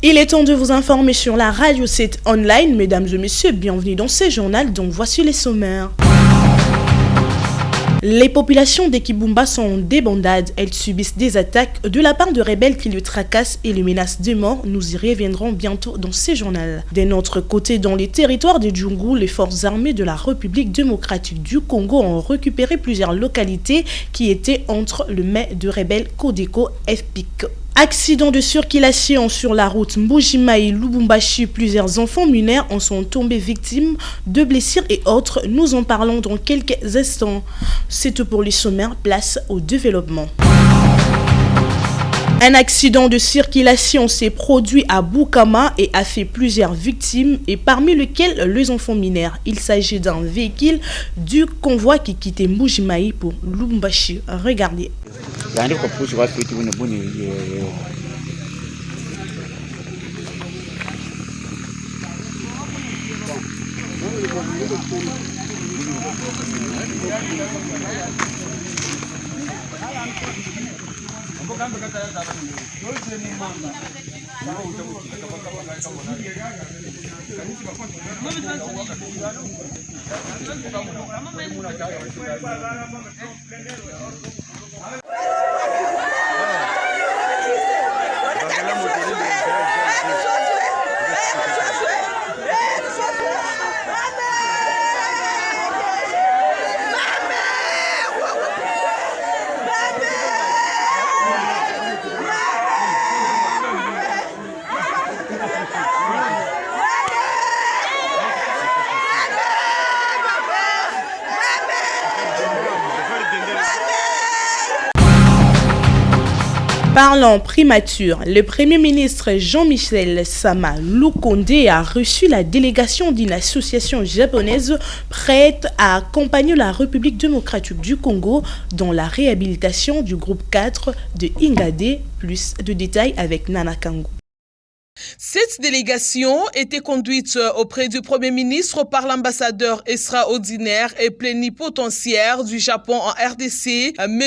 Il est temps de vous informer sur la radio 7 online. Mesdames et messieurs, bienvenue dans ce journal. Donc voici les sommaires. Les populations de Kibumba sont en débandade. Elles subissent des attaques de la part de rebelles qui les tracassent et les menacent de mort. Nous y reviendrons bientôt dans ce journal. D'un autre côté, dans les territoires de Djungu, les forces armées de la République démocratique du Congo ont récupéré plusieurs localités qui étaient entre le mains de rebelles Kodeko FPIC. Accident de circulation sur la route Mbujimayi-Lubumbashi. Plusieurs enfants mineurs en sont tombés victimes de blessures et autres. Nous en parlons dans quelques instants. C'est tout pour les sommaires. Place au développement. Un accident de circulation s'est produit à Bukama et a fait plusieurs victimes, et parmi lesquelles les enfants mineurs. Il s'agit d'un véhicule du convoi qui quittait Mbujimayi pour Lubumbashi. Regardez. Parlant primature, le Premier ministre Jean-Michel Sama Lukonde a reçu la délégation d'une association japonaise prête à accompagner la République démocratique du Congo dans la réhabilitation du groupe 4 de Ingade. Plus de détails avec Nana Kangu. Cette délégation était conduite auprès du Premier ministre par l'ambassadeur extraordinaire et plénipotentiaire du Japon en RDC, M.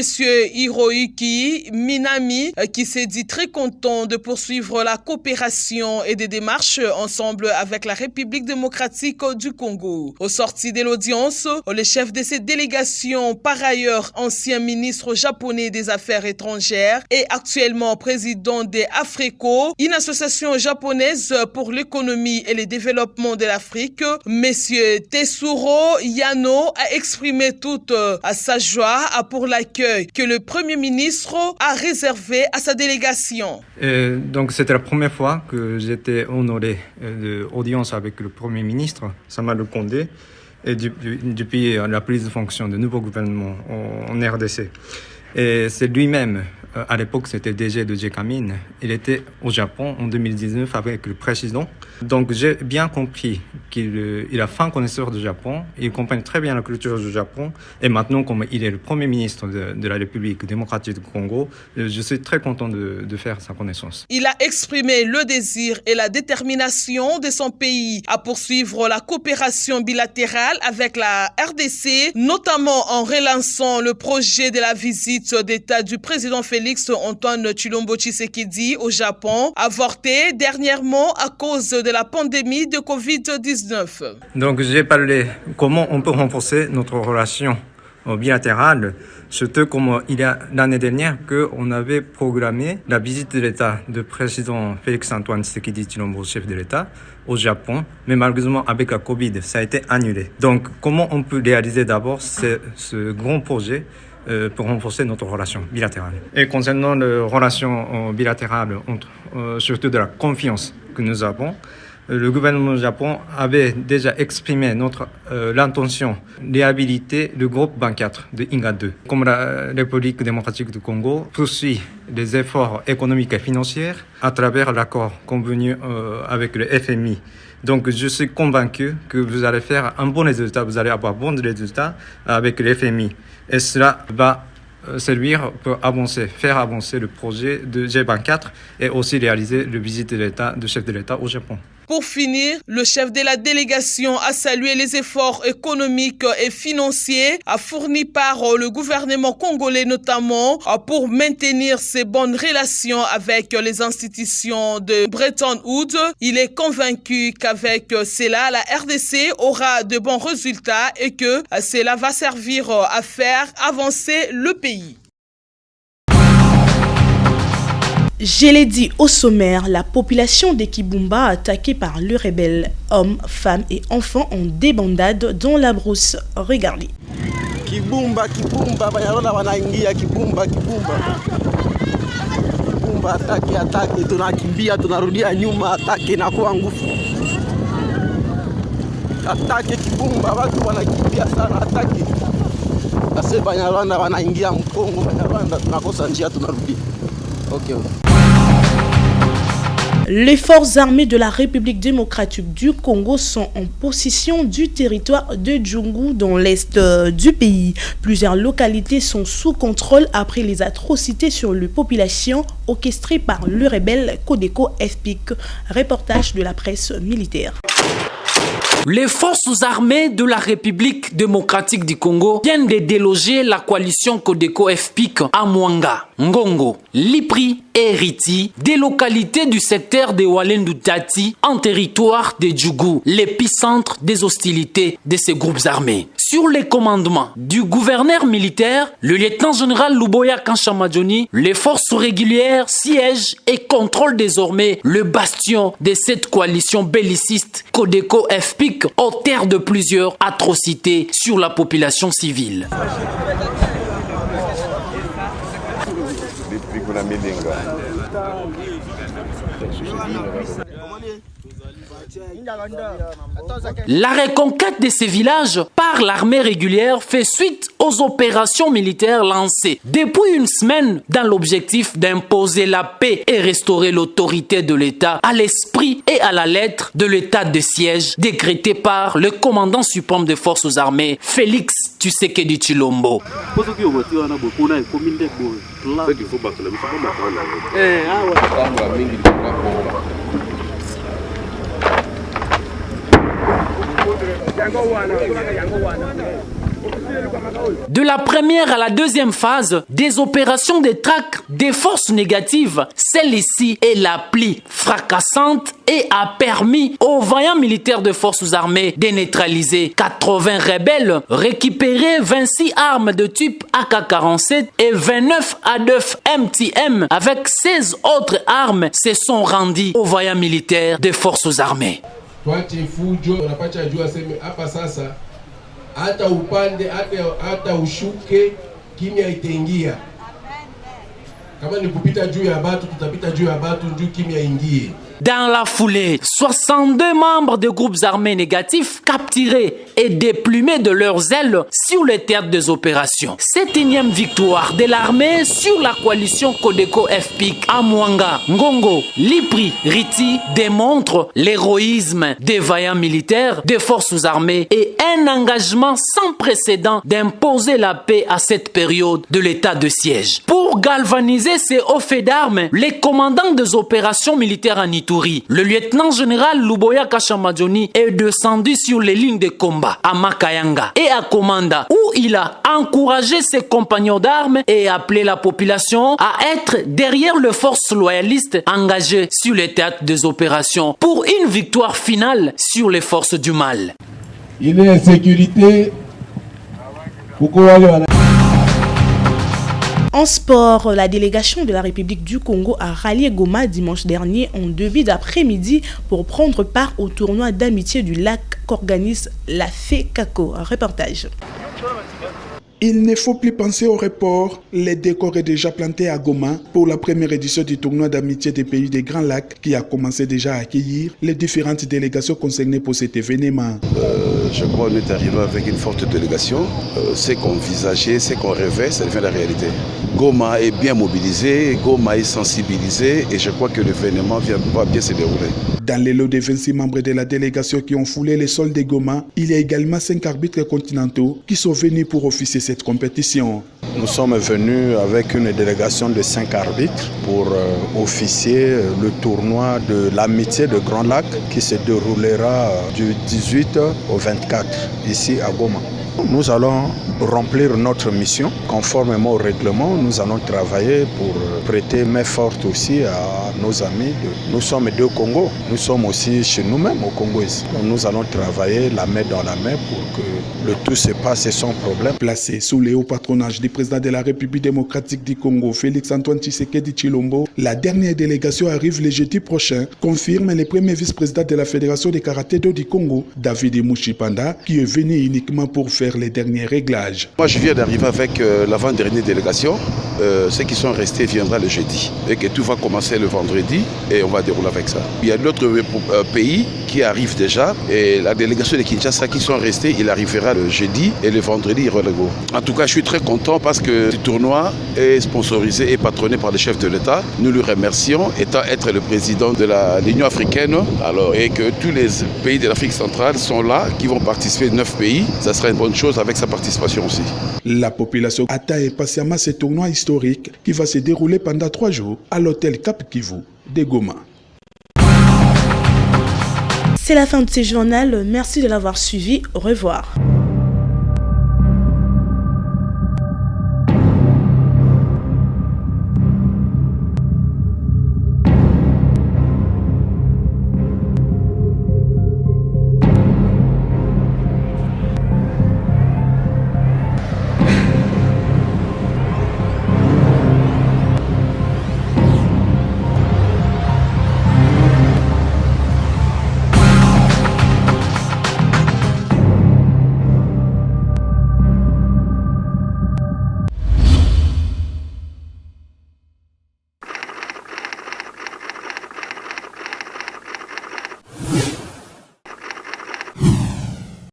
Hiroyuki Minami, qui s'est dit très content de poursuivre la coopération et des démarches ensemble avec la République démocratique du Congo. Au sorti de l'audience, le chef de cette délégation, par ailleurs ancien ministre japonais des Affaires étrangères et actuellement président des AFRECO, une association japonaise pour l'économie et le développement de l'Afrique, Monsieur Tetsuro Yano a exprimé toute sa joie pour l'accueil que le Premier ministre a réservé à sa délégation. Donc c'était la première fois que j'étais honoré de l'audience avec le Premier ministre Sama Lukonde et depuis la prise de fonction du nouveau gouvernement en RDC. Et c'est lui-même, à l'époque c'était DG de Gécamine, il était au Japon en 2019 avec le président. Donc j'ai bien compris qu'il a fin connaisseur du Japon, il comprend très bien la culture du Japon. Et maintenant, comme il est le Premier ministre de la République démocratique du Congo, je suis très content de faire sa connaissance. Il a exprimé le désir et la détermination de son pays à poursuivre la coopération bilatérale avec la RDC, notamment en relançant le projet de la visite d'État du président Félix Antoine Tshilombo Tshisekedi au Japon, avorté dernièrement à cause de la pandémie de Covid-19. Donc j'ai parlé comment on peut renforcer notre relation bilatérale, surtout comme il y a l'année dernière qu'on avait programmé la visite de l'État du président Félix Antoine Tshisekedi Tshilombo, chef de l'État, au Japon, mais malheureusement avec la Covid, ça a été annulé. Donc comment on peut réaliser d'abord ce grand projet pour renforcer notre relation bilatérale. Et concernant les relations bilatérales, surtout de la confiance que nous avons, le gouvernement du Japon avait déjà exprimé l'intention de réhabiliter le groupe 24 de Ingade. Comme la République démocratique du Congo poursuit les efforts économiques et financiers à travers l'accord convenu avec le FMI. Donc je suis convaincu que vous allez faire un bon résultat, vous allez avoir un bon résultat avec le FMI. Et cela va servir pour faire avancer le projet de G24 et aussi réaliser le visite de l'État, du chef de l'État au Japon. Pour finir, le chef de la délégation a salué les efforts économiques et financiers fournis par le gouvernement congolais, notamment pour maintenir ses bonnes relations avec les institutions de Bretton Woods. Il est convaincu qu'avec cela, la RDC aura de bons résultats et que cela va servir à faire avancer le pays. Je l'ai dit au sommaire, la population des Kibumba attaquée par le rebelle, hommes, femmes et enfants en débandade dans la brousse. Regardez. Kibumba, Kibumba, Banyarona wanaingia Kibumba, Kibumba. Kibumba atake, tunakimbia, tunarudia nyuma, atake inakuwa nguvu. Atake Kibumba, watu wanakimbia sana, atake. Sasa Banyarwanda wanaingia Mkongo, Banyarwanda tunakosa njia, tunarudia. Okay. Les forces armées de la République démocratique du Congo sont en possession du territoire de Djungu dans l'est du pays. Plusieurs localités sont sous contrôle après les atrocités sur les populations orchestrées par le rebelle Codeco FPIC. Reportage de la presse militaire. Les forces armées de la République démocratique du Congo viennent de déloger la coalition Codeco FPIC à Mwanga, Ngongo, Lipri et Riti, des localités du secteur de Walendu Tati en territoire de Djougou, l'épicentre des hostilités de ces groupes armés. Sur les commandements du gouverneur militaire, le lieutenant-général Luboya Kanshamadjoni, les forces régulières siègent et contrôlent désormais le bastion de cette coalition belliciste Codeco FPIC, auteur de plusieurs atrocités sur la population civile. La reconquête de ces villages par l'armée régulière fait suite aux opérations militaires lancées depuis une semaine dans l'objectif d'imposer la paix et restaurer l'autorité de l'État à l'esprit et à la lettre de l'état de siège décrété par le commandant suprême des forces armées, Félix Tshisekedi Tshilombo. De la première à la deuxième phase des opérations de traque des forces négatives, celle-ci est la plus fracassante et a permis aux vaillants militaires de forces armées de neutraliser 80 rebelles, récupérer 26 armes de type AK-47 et 29 A9 MTM avec 16 autres armes se sont rendues aux vaillants militaires de forces armées. Hata upande hata ushuke kimya itaingia. Kama ni kupita juu ya batu tutapita juu ya batu juu kimya ingie. Dans la foulée, 62 membres de groupes armés négatifs capturés et déplumés de leurs ailes sur les théâtres des opérations. Cette énième victoire de l'armée sur la coalition Codeco FPIC à Mwanga, Ngongo, Lipri, Riti démontre l'héroïsme des vaillants militaires des forces armées et un engagement sans précédent d'imposer la paix à cette période de l'état de siège. Pour galvaniser ces hauts faits d'armes, les commandants des opérations militaires en Ituri, le lieutenant-général Luboya Kanshamadjoni est descendu sur les lignes de combat à Makayanga et à Komanda où il a encouragé ses compagnons d'armes et appelé la population à être derrière les forces loyalistes engagées sur les théâtres des opérations pour une victoire finale sur les forces du mal. Il est insécurité. En sport, la délégation de la République du Congo a rallié Goma dimanche dernier en début d'après-midi pour prendre part au tournoi d'amitié du lac qu'organise la FECACO. Reportage. Il ne faut plus penser au report. Les décors est déjà plantés à Goma pour la première édition du tournoi d'amitié des pays des Grands Lacs qui a commencé déjà à accueillir les différentes délégations concernées pour cet événement. Je crois qu'on est arrivé avec une forte délégation. Ce qu'on envisageait, ce qu'on rêvait, ça devient la réalité. Goma est bien mobilisé, Goma est sensibilisé et je crois que l'événement va bien se dérouler. Dans les lots des 26 membres de la délégation qui ont foulé les sols de Goma, il y a également 5 arbitres continentaux qui sont venus pour officier cette compétition. Nous sommes venus avec une délégation de 5 arbitres pour officier le tournoi de l'amitié de Grand Lac qui se déroulera du 18 au 24 ici à Goma. Nous allons remplir notre mission conformément au règlement. Nous allons travailler pour prêter main forte aussi à nos amis. Nous sommes deux Congos. Nous sommes aussi chez nous-mêmes au Congo ici. Donc nous allons travailler la main dans la main pour que le tout se passe sans problème. Placé sous le haut patronage du président de la République démocratique du Congo, Félix-Antoine Tshisekedi Tshilombo, la dernière délégation arrive le jeudi prochain, confirme le premier vice-président de la Fédération de karaté-do du Congo, David Mouchipanda, qui est venu uniquement pour faire les derniers réglages. Moi, je viens d'arriver avec l'avant-dernière délégation. Ceux qui sont restés viendront le jeudi. Et que tout va commencer le vendredi et on va dérouler avec ça. Il y a d'autres pays qui arrivent déjà. Et la délégation de Kinshasa qui sont restés, il arrivera le jeudi et le vendredi, il relève. En tout cas, je suis très content parce que ce tournoi est sponsorisé et patronné par le chef de l'État. Nous le remercions, étant être le président de l'Union africaine. Alors, et que tous les pays de l'Afrique centrale sont là, qui vont participer, 9 pays. Ça sera une bonne chose avec sa participation aussi. La population attend impatiemment ce tournoi historique qui va se dérouler pendant 3 jours à l'hôtel Cap Kivu de Goma. C'est la fin de ce journal. Merci de l'avoir suivi. Au revoir.